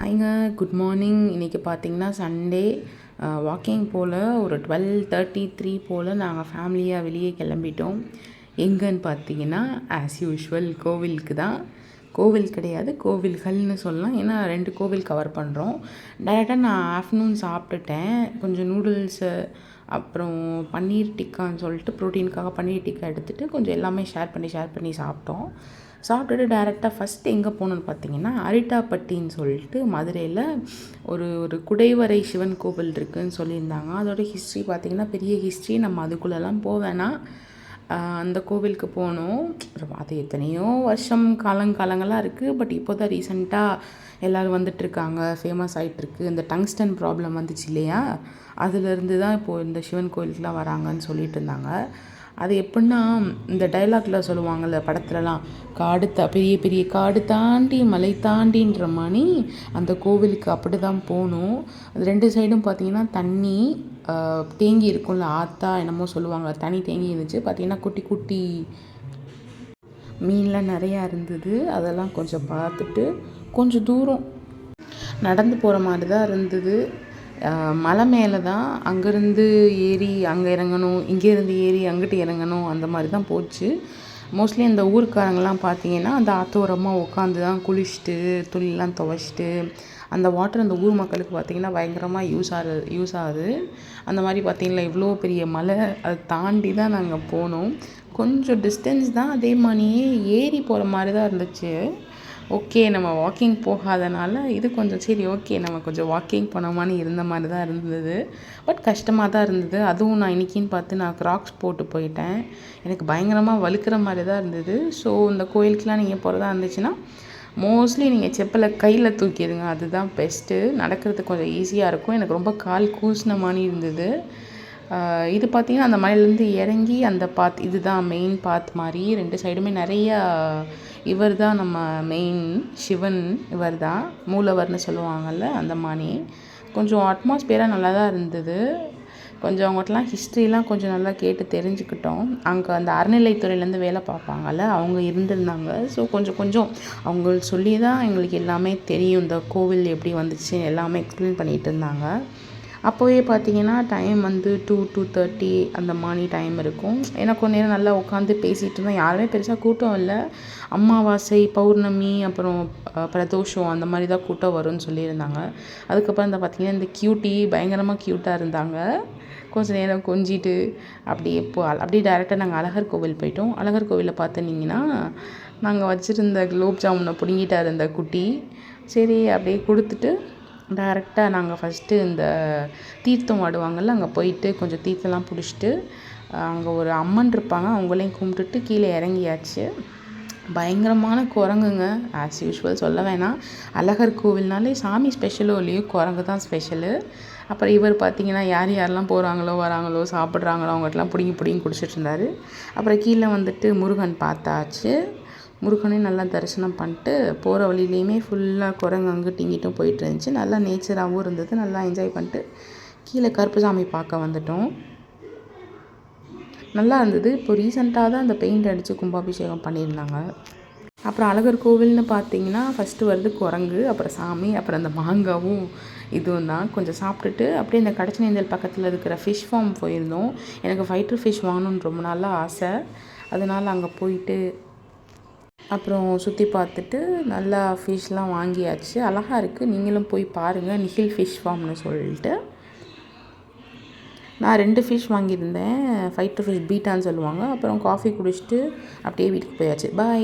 ஹாய்ங்க, good morning. இன்றைக்கி பார்த்திங்கன்னா Sunday. Walking போல் ஒரு 12:33 போல் நாங்கள் ஃபேமிலியாக வெளியே கிளம்பிட்டோம். எங்கன்னு பார்த்தீங்கன்னா ஆஸ் யூஷுவல் கோவிலுக்கு தான். கோவில் கிடையாது, கோவில்கள்னு சொல்லலாம். ஏன்னா 2 கோவில் கவர் பண்ணுறோம். டைரெக்டாக நான் ஆஃப்டர்நூன் சாப்பிட்டுட்டேன். கொஞ்சம் நூடுல்ஸு, அப்புறம் பன்னீர் டிக்கான்னு சொல்லிட்டு ப்ரோட்டீனுக்காக பன்னீர் டிக்கா எடுத்துகிட்டு கொஞ்சம் எல்லாமே ஷேர் பண்ணி சாப்பிட்டோம். சாப்பிட்டுட்டு டைரெக்டாக ஃபஸ்ட்டு எங்கே போகணுன்னு பார்த்தீங்கன்னா அரிட்டாப்பட்டின்னு சொல்லிட்டு மதுரையில் ஒரு குடைவரை சிவன் கோவில் இருக்குதுன்னு சொல்லியிருந்தாங்க. அதோட ஹிஸ்ட்ரி பார்த்திங்கன்னா பெரிய ஹிஸ்ட்ரி, நம்ம அதுக்குள்ளெல்லாம் போவேன்னா அந்த கோவிலுக்கு போனோம். அது எத்தனையோ வருஷம் காலங்களாக இருக்குது. பட் இப்போ தான் ரீசெண்டாக எல்லோரும் வந்துட்டுருக்காங்க, ஃபேமஸ் ஆகிட்டுருக்கு. இந்த டங்ஸ்டன் ப்ராப்ளம் வந்துச்சு இல்லையா, அதுலேருந்து தான் இப்போது இந்த சிவன் கோவிலுக்குலாம் வராங்கன்னு சொல்லிட்டு இருந்தாங்க. அது எப்படின்னா, இந்த டைலாக்ல சொல்லுவாங்கள்ல படத்துலலாம், பெரிய பெரிய காடு தாண்டி மலை தாண்டின்ற மாதிரி அந்த கோவிலுக்கு அப்படி தான் போகணும். அது 2 சைடும் பார்த்திங்கன்னா தண்ணி தேங்கி இருக்கும்ல, ஆத்தா என்னமோ சொல்லுவாங்க, தண்ணி தேங்கி இருந்துச்சு. பார்த்திங்கன்னா குட்டி குட்டி மீன்லாம் நிறையா இருந்தது. அதெல்லாம் கொஞ்சம் பார்த்துட்டு கொஞ்சம் தூரம் நடந்து போகிற மாதிரி தான் இருந்தது. மலை மேலே தான், அங்கேருந்து ஏறி அங்கே இறங்கணும், இங்கேருந்து ஏறி அங்கிட்டு இறங்கணும், அந்த மாதிரி தான் போச்சு. மோஸ்ட்லி இந்த ஊருக்காரங்கெல்லாம் பார்த்தீங்கன்னா அந்த ஆத்தோரமாக உட்காந்து தான் குளிச்சுட்டு துணியெலாம் துவைச்சிட்டு, அந்த வாட்டர் அந்த ஊர் மக்களுக்கு பார்த்திங்கன்னா பயங்கரமாக யூஸ் ஆகுது. அந்த மாதிரி பார்த்திங்கன்னா இவ்வளோ பெரிய மலை, அதை தாண்டி தான் நாங்கள் போனோம். கொஞ்சம் டிஸ்டன்ஸ் தான், அதே மாதிரியே ஏறி போகிற மாதிரி தான் இருந்துச்சு. ஓகே, நம்ம வாக்கிங் போகாதனால இது கொஞ்சம் சரி, ஓகே நம்ம கொஞ்சம் வாக்கிங் போனோமான்னு இருந்த மாதிரி தான் இருந்தது. பட் கஷ்டமாக தான் இருந்தது. அதுவும் நான் இன்றைக்கின்னு பார்த்து நான் க்ராக்ஸ் போட்டு போயிட்டேன். எனக்கு பயங்கரமாக வழுக்கிற மாதிரி தான் இருந்தது. ஸோ இந்த கோயிலுக்கெலாம் நீங்கள் போகிறதா இருந்துச்சுன்னா மோஸ்ட்லி நீங்கள் செப்பலை கையில் தூக்கிடுங்க, அதுதான் பெஸ்ட்டு. நடக்கிறதுக்கு கொஞ்சம் ஈஸியாக இருக்கும். எனக்கு ரொம்ப கால் கூசின மாதிரி இருந்தது. இது பார்த்திங்கன்னா அந்த மலையிலேருந்து இறங்கி அந்த பாத், இதுதான் மெயின் பாத் மாதிரி. 2 சைடுமே நிறையா, இவர் தான் நம்ம மெயின் சிவன், இவர் தான் மூலவர்னு சொல்லுவாங்கள்ல, அந்த மாதிரி. கொஞ்சம் அட்மாஸ்பியராக நல்லா தான் இருந்தது. கொஞ்சம் அவங்கள்ட்டலாம் ஹிஸ்ட்ரிலாம் கொஞ்சம் நல்லா கேட்டு தெரிஞ்சுக்கிட்டோம். அங்கே அந்த அறநிலைத்துறையிலேருந்து வேலை பார்ப்பாங்கள்ல, அவங்க இருந்திருந்தாங்க. ஸோ கொஞ்சம் அவங்க சொல்லி தான் எங்களுக்கு எல்லாமே தெரியும், இந்த கோவில் எப்படி வந்துச்சு எல்லாமே எக்ஸ்பிளைன் பண்ணிகிட்டு இருந்தாங்க. அப்போவே பார்த்திங்கன்னா டைம் வந்து 2:30 அந்த மாதிரி டைம் இருக்கும். ஏன்னா கொஞ்ச நேரம் நல்லா உட்காந்து பேசிகிட்டு இருந்தோம். யாருமே பெருசாக கூட்டம் இல்லை. அமாவாசை, பௌர்ணமி, அப்புறம் பிரதோஷம் அந்த மாதிரி தான் கூட்டம் வரும்னு சொல்லியிருந்தாங்க. அதுக்கப்புறம் இந்த பார்த்திங்கன்னா இந்த கியூட்டி பயங்கரமாக க்யூட்டாக இருந்தாங்க. கொஞ்சம் நேரம் கொஞ்சிட்டு அப்படியே டைரெக்டாக நாங்கள் அழகர் கோவில் போயிட்டோம். அழகர் கோவிலில் பார்த்துனிங்கன்னா நாங்கள் வச்சுருந்த குலோப் ஜாமுனை பிடுங்கிட்டார் இந்த குட்டி. சரி அப்படியே கொடுத்துட்டு டைரெக்டாக நாங்கள் ஃபஸ்ட்டு இந்த தீர்த்தம் ஆடுவாங்கள்ல, அங்கே போயிட்டு கொஞ்சம் தீர்த்தம்லாம் பிடிச்சிட்டு அங்கே ஒரு அம்மன் இருப்பாங்க, அவங்களையும் கும்பிட்டுட்டு கீழே இறங்கியாச்சு. பயங்கரமான குரங்குங்க, ஆஸ் யூஷுவல் சொல்ல வேணாம். அழகர் கோவில்னாலே சாமி ஸ்பெஷலோ இல்லையோ குரங்கு தான் ஸ்பெஷலு. அப்புறம் இவர் பார்த்திங்கன்னா யாரெல்லாம் போகிறாங்களோ வராங்களோ சாப்பிட்றாங்களோ அவங்ககிட்டலாம் பிடிங்கி குடிச்சிட்டு இருந்தார். அப்புறம் கீழே வந்துட்டு முருகன் பார்த்தாச்சு. முருகனையும் நல்லா தரிசனம் பண்ணிட்டு போகிற வழியிலையுமே ஃபுல்லாக குரங்கு அங்கிட்டும் இங்கிட்டும் போயிட்டு இருந்துச்சு. நல்லா நேச்சராகவும் இருந்தது. நல்லா என்ஜாய் பண்ணிட்டு கீழே கருப்புசாமி பார்க்க வந்துட்டோம். நல்லா இருந்தது. இப்போ ரீசெண்டாக தான் அந்த பெயிண்ட் அடித்து கும்பாபிஷேகம் பண்ணியிருந்தாங்க. அப்புறம் அழகர் கோவில்னு பார்த்தீங்கன்னா ஃபஸ்ட்டு வருது குரங்கு, அப்புறம் சாமி, அப்புறம் அந்த மாங்காவும் இதுவும் தான். கொஞ்சம் சாப்பிட்டுட்டு அப்படியே இந்த கடச்சனேந்தல் பக்கத்தில் இருக்கிற ஃபிஷ் ஃபார்ம் போயிருந்தோம். எனக்கு ஃபைட்டர் ஃபிஷ் வாங்கணுன்னு ரொம்ப நாளாக ஆசை. அதனால் அங்கே போயிட்டு அப்புறம் சுற்றி பார்த்துட்டு நல்லா ஃபிஷ்லாம் வாங்கியாச்சு. அழகாக இருக்குது, நீங்களும் போய் பாருங்கள். நிகில் ஃபிஷ் ஃபார்ம்னு சொல்லிட்டு. நான் 2 ஃபிஷ் வாங்கியிருந்தேன். ஃபைட்டர் ஃபிஷ் பீட்டான்னு சொல்லுவாங்க. அப்புறம் காஃபி குடிச்சிட்டு அப்படியே வீட்டுக்கு போயாச்சு. பாய்.